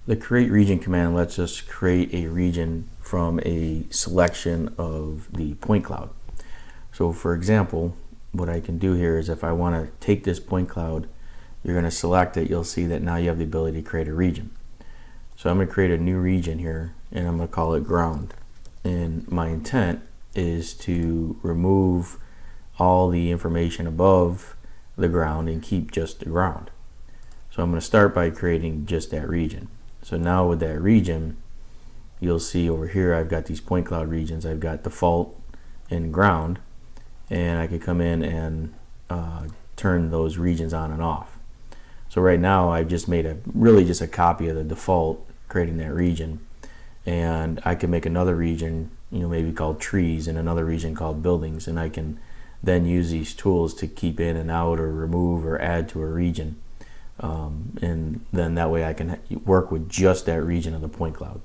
The create region command lets us create a region from a selection of the point cloud. So for example, what I can do here is if I want to take this point cloud, you're going to select it, you'll see that now you have the ability to create a region. So I'm going to create a new region here, and I'm going to call it ground. And my intent is to remove all the information above the ground and keep just the ground. So I'm going to start by creating just that region. So now with that region, you'll see over here I've got these point cloud regions. I've got default and ground, and I can come in and turn those regions on and off. So right now I've just made really just a copy of the default, creating that region, and I can make another region, maybe called trees, and another region called buildings, and I can then use these tools to keep in and out or remove or add to a region. And then that way I can work with just that region of the point cloud.